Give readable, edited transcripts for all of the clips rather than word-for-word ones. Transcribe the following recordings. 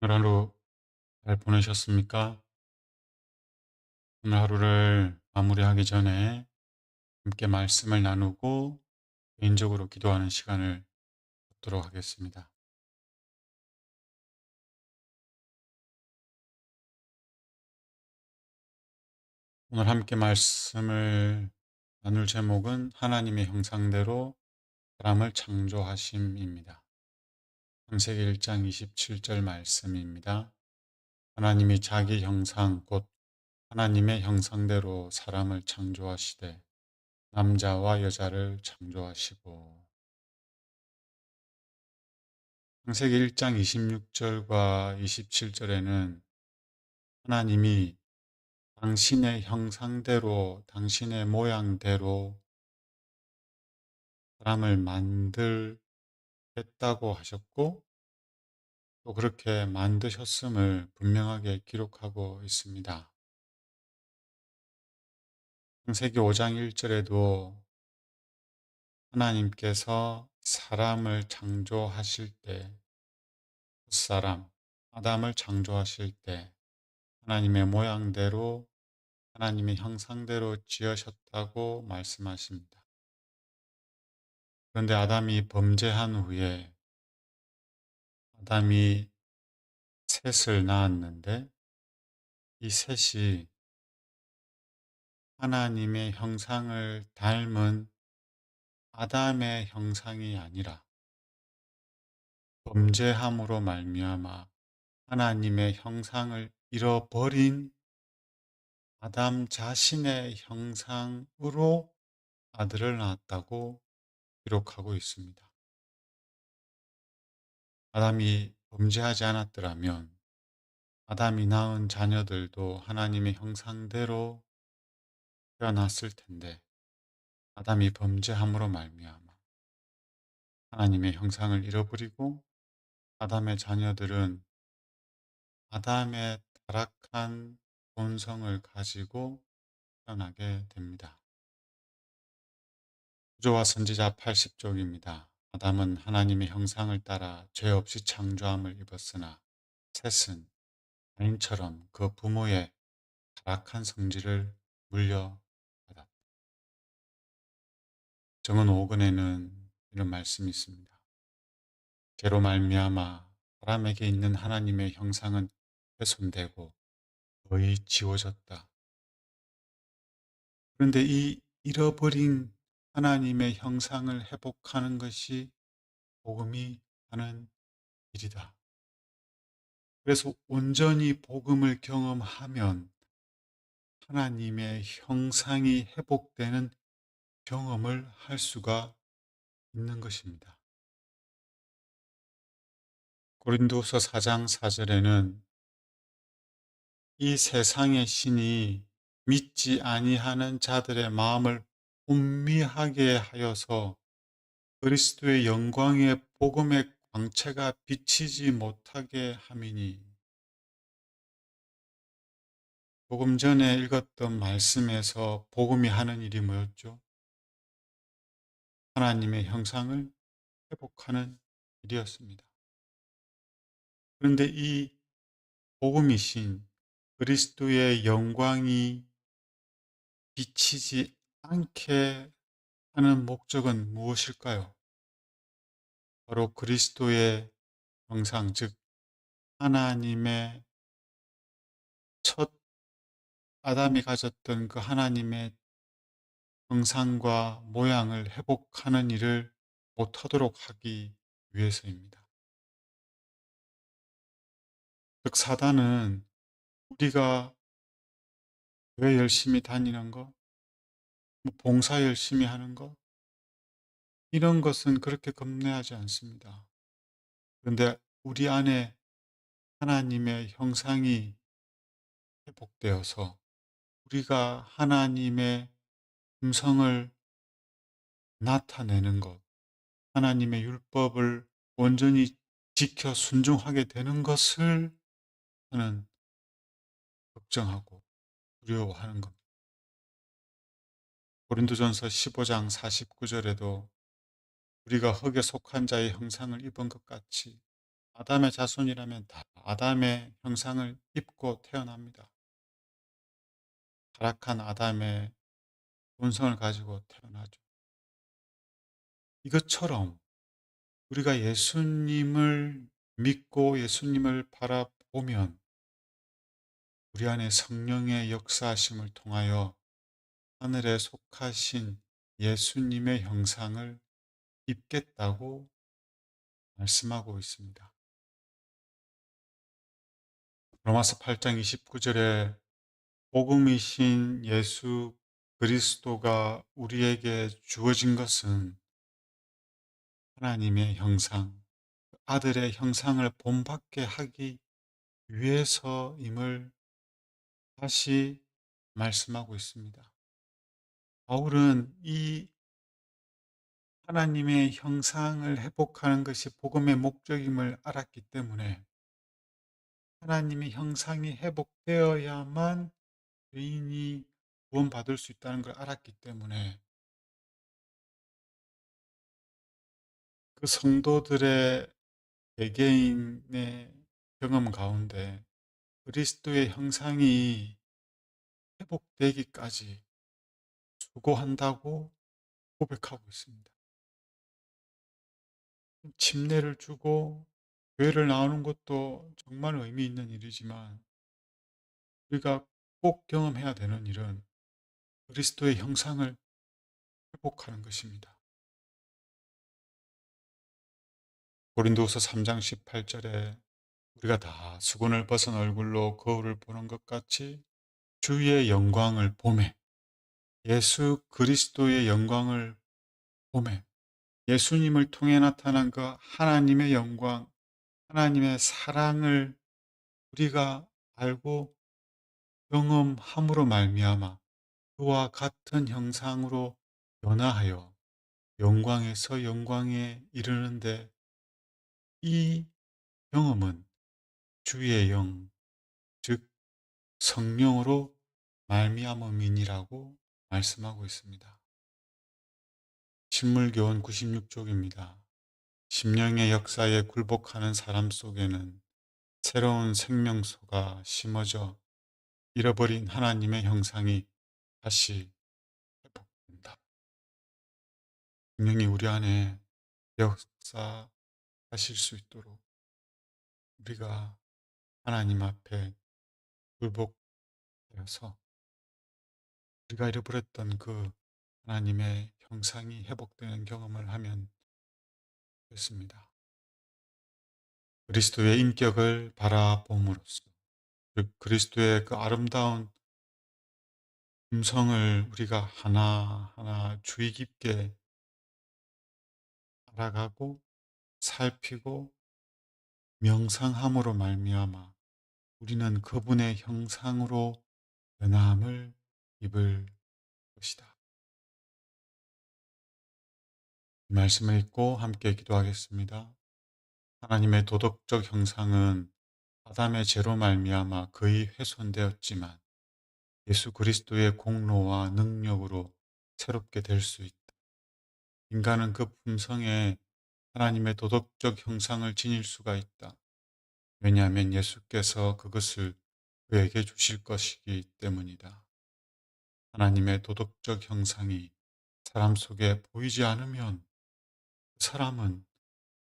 오늘 하루 잘 보내셨습니까? 오늘 하루를 마무리하기 전에 함께 말씀을 나누고 개인적으로 기도하는 시간을 갖도록 하겠습니다. 오늘 함께 말씀을 나눌 제목은 하나님의 형상대로 사람을 창조하심입니다. 창세기 1장 27절 말씀입니다. 하나님이 자기 형상 곧 하나님의 형상대로 사람을 창조하시되 남자와 여자를 창조하시고. 창세기 1장 26절과 27절에는 하나님이 당신의 형상대로 당신의 모양대로 사람을 만들겠다고 하셨고 또 그렇게 만드셨음을 분명하게 기록하고 있습니다. 창세기 5장 1절에도 하나님께서 사람을 창조하실 때 첫사람 아담을 창조하실 때 하나님의 모양대로 하나님의 형상대로 지으셨다고 말씀하십니다. 그런데 아담이 범죄한 후에 아담이 셋을 낳았는데 이 셋이 하나님의 형상을 닮은 아담의 형상이 아니라 범죄함으로 말미암아 하나님의 형상을 잃어버린 아담 자신의 형상으로 아들을 낳았다고 기록하고 있습니다. 아담이 범죄하지 않았더라면 아담이 낳은 자녀들도 하나님의 형상대로 태어났을 텐데 아담이 범죄함으로 말미암아 하나님의 형상을 잃어버리고 아담의 자녀들은 아담의 타락한 본성을 가지고 태어나게 됩니다. 구조와 선지자 80쪽입니다. 아담은 하나님의 형상을 따라 죄 없이 창조함을 입었으나 셋은 가인처럼 그 부모의 타락한 성질을 물려받았다. 정은 5권에는 이런 말씀이 있습니다. 죄로 말미암아 사람에게 있는 하나님의 형상은 훼손되고 거의 지워졌다. 그런데 이 잃어버린 하나님의 형상을 회복하는 것이 복음이 하는 일이다. 그래서 온전히 복음을 경험하면 하나님의 형상이 회복되는 경험을 할 수가 있는 것입니다. 고린도서 4장 4절에는 이 세상의 신이 믿지 아니하는 자들의 마음을 혼미하게 하여서 그리스도의 영광의 복음의 광채가 비치지 못하게 함이니. 조금 전에 읽었던 말씀에서 복음이 하는 일이 뭐였죠? 하나님의 형상을 회복하는 일이었습니다. 그런데 이 복음이신 그리스도의 영광이 비치지 않게 하는 목적은 무엇일까요? 바로 그리스도의 형상, 즉 하나님의 첫 아담이 가졌던 그 하나님의 형상과 모양을 회복하는 일을 못하도록 하기 위해서입니다. 즉 사단은 우리가 교회 열심히 다니는 것, 봉사 열심히 하는 것, 이런 것은 그렇게 겁내하지 않습니다. 그런데 우리 안에 하나님의 형상이 회복되어서 우리가 하나님의 음성을 나타내는 것, 하나님의 율법을 온전히 지켜 순종하게 되는 것을 저는 걱정하고 두려워하는 겁니다. 고린도전서 15장 49절에도 우리가 흙에 속한 자의 형상을 입은 것 같이 아담의 자손이라면 다 아담의 형상을 입고 태어납니다. 타락한 아담의 본성을 가지고 태어나죠. 이것처럼 우리가 예수님을 믿고 예수님을 바라보면 우리 안에 성령의 역사하심을 통하여 하늘에 속하신 예수님의 형상을 입겠다고 말씀하고 있습니다. 로마서 8장 29절에 복음이신 예수 그리스도가 우리에게 주어진 것은 하나님의 형상, 아들의 형상을 본받게 하기 위해서임을 다시 말씀하고 있습니다. 바울은 이 하나님의 형상을 회복하는 것이 복음의 목적임을 알았기 때문에 하나님의 형상이 회복되어야만 죄인이 구원받을 수 있다는 걸 알았기 때문에 그 성도들의 개개인의 경험 가운데 그리스도의 형상이 회복되기까지 수고한다고 고백하고 있습니다. 침례를 주고 교회를 나오는 것도 정말 의미 있는 일이지만 우리가 꼭 경험해야 되는 일은 그리스도의 형상을 회복하는 것입니다. 고린도후서 3장 18절에 우리가 다 수건을 벗은 얼굴로 거울을 보는 것 같이 주의 영광을 보매 예수 그리스도의 영광을 보매 예수님을 통해 나타난 그 하나님의 영광, 하나님의 사랑을 우리가 알고 경험함으로 말미암아 그와 같은 형상으로 변화하여 영광에서 영광에 이르는데 이 경험은 주의 영, 즉 성령으로 말미암음이니라고 말씀하고 있습니다. 신물교훈 96쪽입니다. 심령의 역사에 굴복하는 사람 속에는 새로운 생명소가 심어져 잃어버린 하나님의 형상이 다시 회복된다. 분명히 우리 안에 역사하실 수 있도록 우리가 하나님 앞에 굴복하여서 우리가 잃어버렸던 그 하나님의 형상이 회복되는 경험을 하면 됐습니다. 그리스도의 인격을 바라봄으로써 즉 그리스도의 그 아름다운 음성을 우리가 하나하나 주의 깊게 알아가고 살피고 명상함으로 말미암아 우리는 그분의 형상으로 변함을 입을 것이다. 이 말씀을 읽고 함께 기도하겠습니다. 하나님의 도덕적 형상은 아담의 죄로 말미암아 거의 훼손되었지만 예수 그리스도의 공로와 능력으로 새롭게 될 수 있다. 인간은 그 품성에 하나님의 도덕적 형상을 지닐 수가 있다. 왜냐하면 예수께서 그것을 그에게 주실 것이기 때문이다. 하나님의 도덕적 형상이 사람 속에 보이지 않으면 그 사람은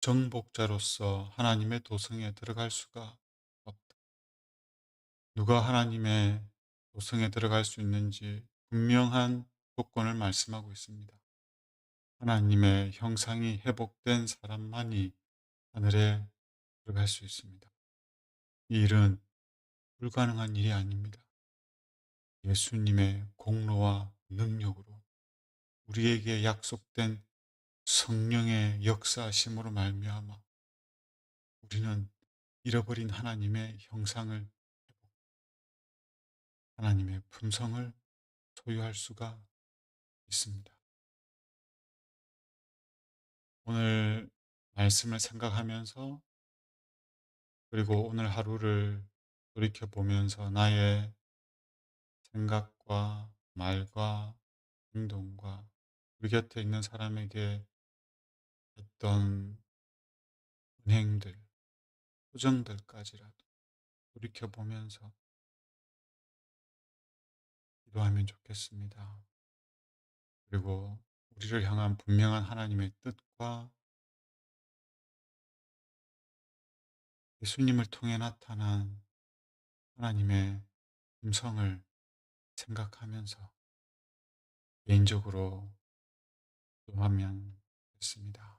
정복자로서 하나님의 도성에 들어갈 수가 없다. 누가 하나님의 도성에 들어갈 수 있는지 분명한 조건을 말씀하고 있습니다. 하나님의 형상이 회복된 사람만이 하늘에 들어갈 수 있습니다. 이 일은 불가능한 일이 아닙니다. 예수님의 공로와 능력으로 우리에게 약속된 성령의 역사하심으로 말미암아 우리는 잃어버린 하나님의 형상을 하나님의 품성을 소유할 수가 있습니다. 오늘 말씀을 생각하면서 그리고 오늘 하루를 돌이켜보면서 나의 생각과 말과 행동과 우리 곁에 있는 사람에게 했던 은행들 표정들까지라도 돌이켜보면서 기도하면 좋겠습니다. 그리고 우리를 향한 분명한 하나님의 뜻과 예수님을 통해 나타난 하나님의 음성을 생각하면서 개인적으로 기도하면 좋겠습니다.